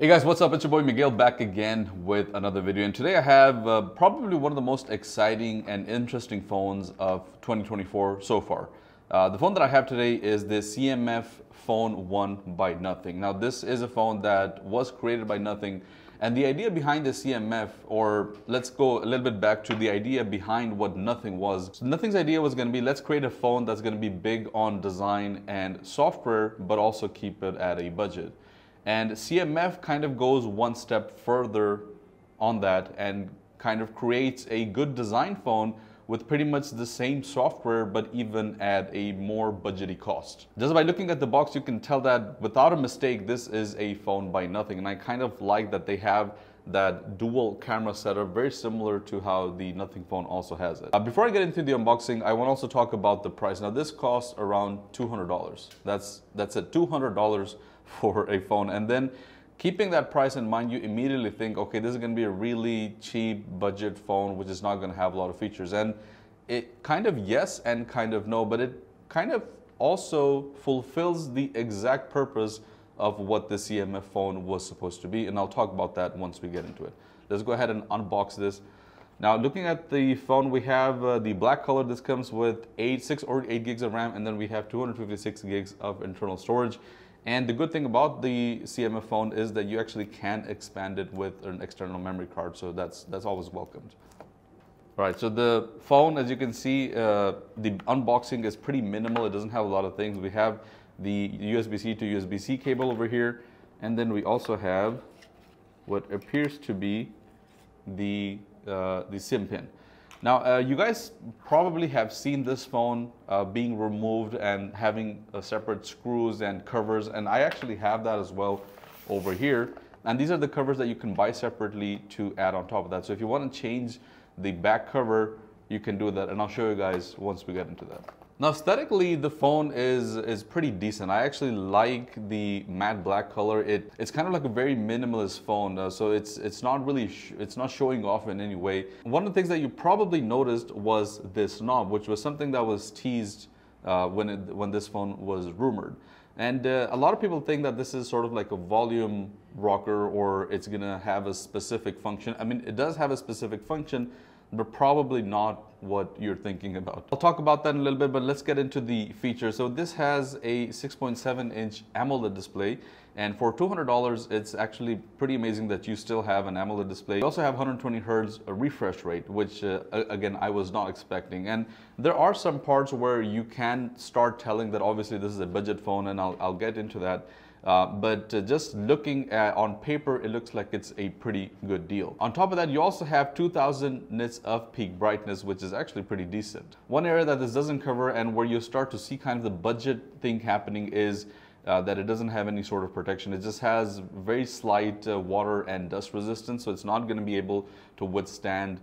Hey guys, what's up? It's your boy Miguel back again with another video, and today I have probably one of the most exciting and interesting phones of 2024 so far. The phone that I have today is the CMF Phone 1 by Nothing. Now this is a phone that was created by Nothing, and the idea behind the CMF, or let's go a little bit back to the idea behind what Nothing was. So Nothing's idea was going to be, let's create a phone that's going to be big on design and software, but also keep it at a budget. And CMF kind of goes one step further on that and kind of creates a good design phone with pretty much the same software, but even at a more budgety cost. Just by looking at the box, you can tell that without a mistake, this is a phone by Nothing. And I kind of like that they have that dual camera setup, very similar to how the Nothing phone also has it. Before I get into the unboxing, I want to also talk about the price. Now this costs around $200. That's it, $200 for a phone. And then keeping that price in mind, you immediately think, okay, this is going to be a really cheap budget phone, which is not going to have a lot of features. And it kind of yes and kind of no, but it kind of also fulfills the exact purpose of what the CMF phone was supposed to be. And I'll talk about that once we get into it. Let's go ahead and unbox this. Now, looking at the phone, we have the black color. This comes with 6 or 8 gigs of RAM, and then we have 256 gigs of internal storage. And the good thing about the CMF phone is that you actually can expand it with an external memory card, so that's always welcomed. All right, so the phone, as you can see, the unboxing is pretty minimal. It doesn't have a lot of things. We have the USB-C to USB-C cable over here, and then we also have what appears to be the SIM pin. Now, you guys probably have seen this phone being removed and having separate screws and covers, and I actually have that as well over here. And these are the covers that you can buy separately to add on top of that. So if you want to change the back cover, you can do that, and I'll show you guys once we get into that. Now, aesthetically, the phone is pretty decent. I actually like the matte black color. It's kind of like a very minimalist phone, so it's not really it's not showing off in any way. One of the things that you probably noticed was this knob, which was something that was teased when this phone was rumored. And a lot of people think that this is sort of like a volume rocker, or it's gonna have a specific function. I mean, it does have a specific function, but probably not what you're thinking about. I'll talk about that in a little bit, but let's get into the features. So this has a 6.7-inch AMOLED display, and for $200, it's actually pretty amazing that you still have an AMOLED display. You also have 120 Hz refresh rate, which again, I was not expecting. And there are some parts where you can start telling that obviously this is a budget phone, and I'll get into that. But just looking at on paper, it looks like it's a pretty good deal. On top of that, you also have 2000 nits of peak brightness, which is actually pretty decent. One area that this doesn't cover, and where you start to see kind of the budget thing happening, is that it doesn't have any sort of protection. It just has very slight water and dust resistance, so it's not going to be able to withstand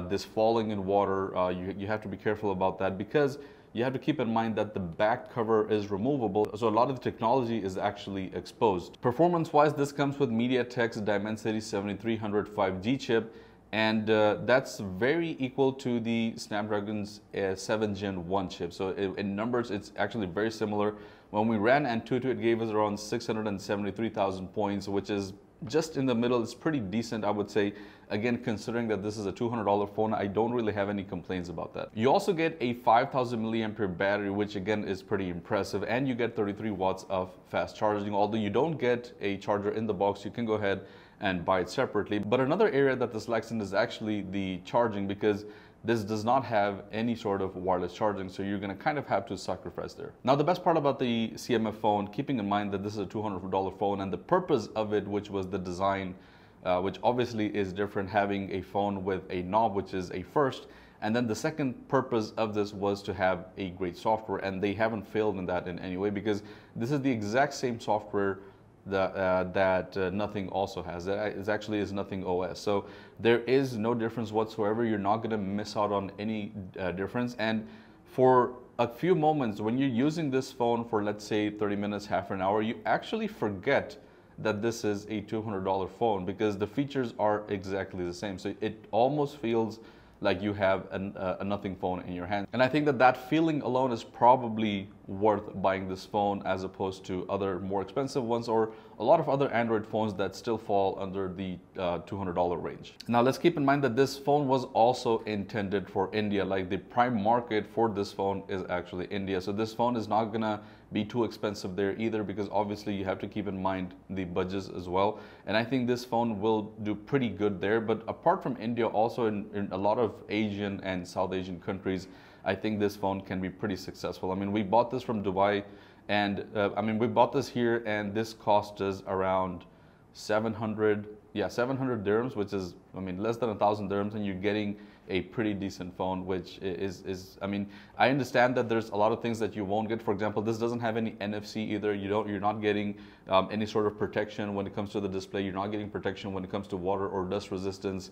this falling in water. You have to be careful about that, because you have to keep in mind that the back cover is removable, so a lot of the technology is actually exposed. Performance-wise, this comes with MediaTek's Dimensity 7300 5G chip, and that's very equal to the Snapdragon's 7 Gen 1 chip. So in numbers, it's actually very similar. When we ran Antutu, it gave us around 673,000 points, which is just in the middle. It's pretty decent, I would say. Again, considering that this is a $200 phone, I don't really have any complaints about that. You also get a 5,000 milliampere battery, which again is pretty impressive, and you get 33 watts of fast charging. Although you don't get a charger in the box, you can go ahead and buy it separately. But another area that this lacks in is actually the charging, because this does not have any sort of wireless charging, so you're going to kind of have to sacrifice there. Now, the best part about the CMF phone, keeping in mind that this is a $200 phone, and the purpose of it, which was the design, which obviously is different, having a phone with a knob, which is a first. And then the second purpose of this was to have a great software, and they haven't failed in that in any way, because this is the exact same software that Nothing also has. It actually is Nothing OS. So there is no difference whatsoever. You're not going to miss out on any difference. And for a few moments, when you're using this phone for, let's say, 30 minutes, half an hour, you actually forget that this is a $200 phone, because the features are exactly the same. So it almost feels like you have a nothing phone in your hand. And I think that that feeling alone is probably worth buying this phone as opposed to other more expensive ones or a lot of other Android phones that still fall under the $200 range. Now let's keep in mind that this phone was also intended for India. Like the prime market for this phone is actually India. So this phone is not gonna be too expensive there either, because obviously you have to keep in mind the budgets as well. And I think this phone will do pretty good there. But apart from India, also in a lot of Asian and South Asian countries, I think this phone can be pretty successful. I mean, we bought this from Dubai, and we bought this here, and this cost us around 700 dirhams, which is, less than 1,000 dirhams, and you're getting a pretty decent phone, which is I understand that there's a lot of things that you won't get. For example, this doesn't have any NFC either. You're not getting any sort of protection when it comes to the display. You're not getting protection when it comes to water or dust resistance.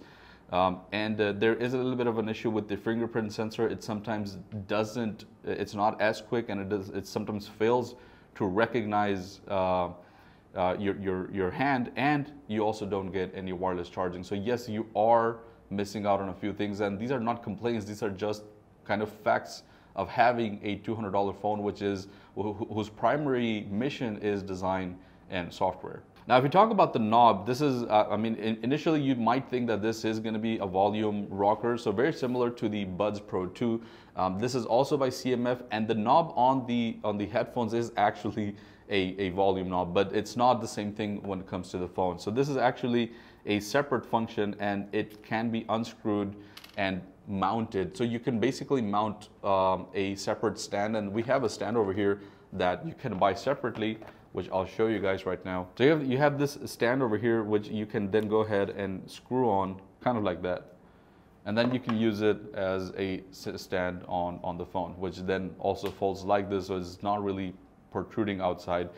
There is a little bit of an issue with the fingerprint sensor. It sometimes doesn't, it's not as quick, and it sometimes fails to recognize your hand, and you also don't get any wireless charging. So yes, you are missing out on a few things, and these are not complaints. These are just kind of facts of having a $200 phone, whose primary mission is design and software. Now, if we talk about the knob, this is, initially you might think that this is going to be a volume rocker, so very similar to the Buds Pro 2. This is also by CMF, and the knob on the headphones is actually a volume knob, but it's not the same thing when it comes to the phone. So this is actually a separate function, and it can be unscrewed and mounted. So you can basically mount a separate stand, and we have a stand over here that you can buy separately, which I'll show you guys right now. So you have this stand over here, which you can then go ahead and screw on, kind of like that. And then you can use it as a stand on the phone, which then also folds like this, so it's not really protruding outside.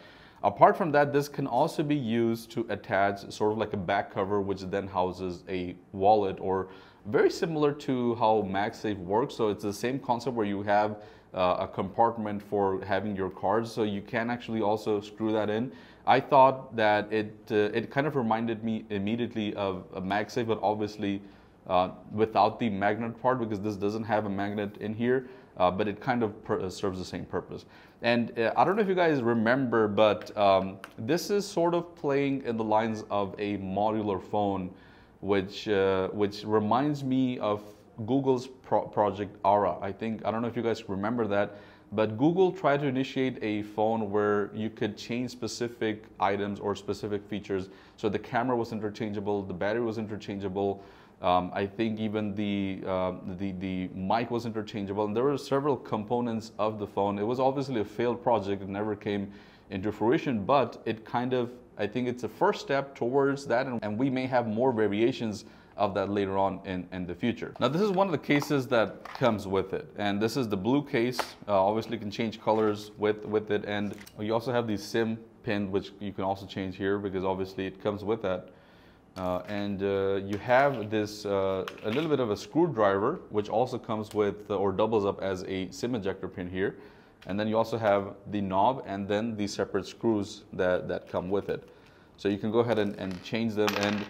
Apart from that, this can also be used to attach sort of like a back cover, which then houses a wallet, or very similar to how MagSafe works. So it's the same concept where you have a compartment for having your cards, so you can actually also screw that in. I thought that it kind of reminded me immediately of a MagSafe, but obviously without the magnet part, because this doesn't have a magnet in here, but it kind of serves the same purpose. And I don't know if you guys remember, but this is sort of playing in the lines of a modular phone, which reminds me of Google's project Aura. I don't know if you guys remember that, but Google tried to initiate a phone where you could change specific items or specific features. So the camera was interchangeable, the battery was interchangeable. I think even the mic was interchangeable, and there were several components of the phone. It was obviously a failed project. It never came into fruition, but it kind of, I think it's a first step towards that, and we may have more variations of that later on in the future. Now, this is one of the cases that comes with it, and this is the blue case. Obviously, you can change colors with it, and you also have the SIM pin, which you can also change here, because obviously it comes with that. You have this a little bit of a screwdriver, which also comes with or doubles up as a SIM ejector pin here. And then you also have the knob and then the separate screws that come with it. So you can go ahead and change them. And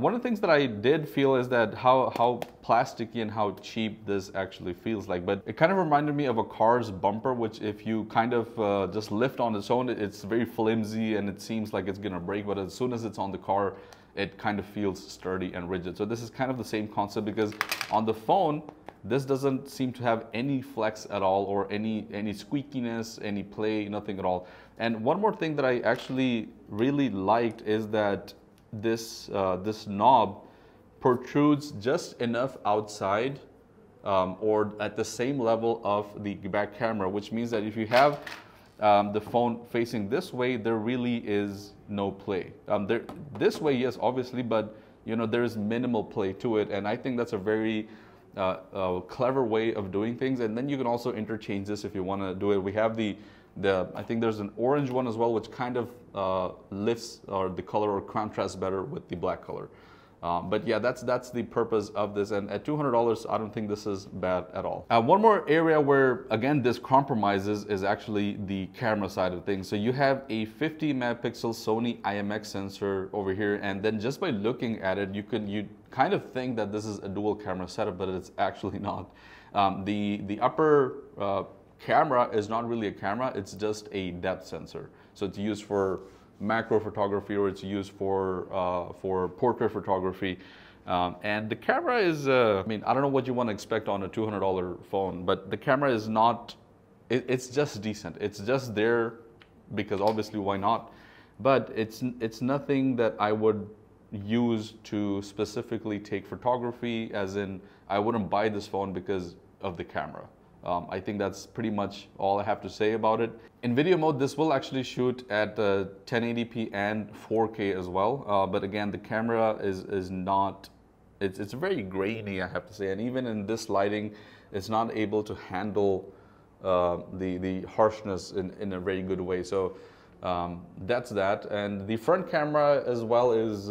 one of the things that I did feel is that how plasticky and how cheap this actually feels like. But it kind of reminded me of a car's bumper, which if you kind of just lift on its own, it's very flimsy and it seems like it's gonna break. But as soon as it's on the car, it kind of feels sturdy and rigid. So this is kind of the same concept, because on the phone, this doesn't seem to have any flex at all, or any squeakiness, any play, nothing at all. And one more thing that I actually really liked is that this knob protrudes just enough outside or at the same level of the back camera, which means that if you have the phone facing this way, there really is no play. This way, yes, obviously, but there is minimal play to it, and I think that's a very clever way of doing things. And then you can also interchange this if you want to do it. We have I think there's an orange one as well, which kind of lifts the color or contrasts better with the black color. But yeah, that's the purpose of this. And at $200, I don't think this is bad at all. One more area where, again, this compromises is actually the camera side of things. So you have a 50 megapixel Sony IMX sensor over here. And then just by looking at it, you kind of think that this is a dual camera setup, but it's actually not. The upper camera is not really a camera. It's just a depth sensor. So it's used for macro photography, or it's used for portrait photography, and the camera is I mean, I don't know what you want to expect on a $200 phone, but the camera is not, it's just decent. It's just there because obviously why not, but it's nothing that I would use to specifically take photography, as in I wouldn't buy this phone because of the camera. I think that's pretty much all I have to say about it. In video mode, this will actually shoot at 1080p and 4K as well. But again, the camera is not, it's very grainy, I have to say. And even in this lighting, it's not able to handle the harshness in a very good way. So that's that. And the front camera as well is,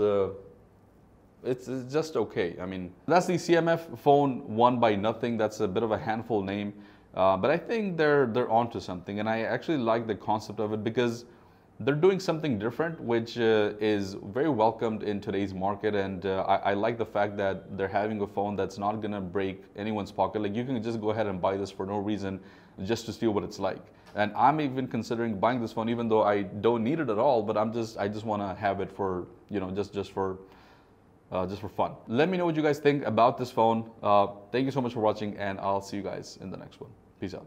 it's just okay. I mean, that's the CMF Phone 1 by nothing. That's a bit of a handful name, but I think they're onto something, and I actually like the concept of it because they're doing something different, which is very welcomed in today's market. And I like the fact that they're having a phone that's not gonna break anyone's pocket. Like, you can just go ahead and buy this for no reason, just to see what it's like. And I'm even considering buying this phone, even though I don't need it at all. But I just want to have it for, you know, just for fun. Let me know what you guys think about this phone. Thank you so much for watching, and I'll see you guys in the next one. Peace out.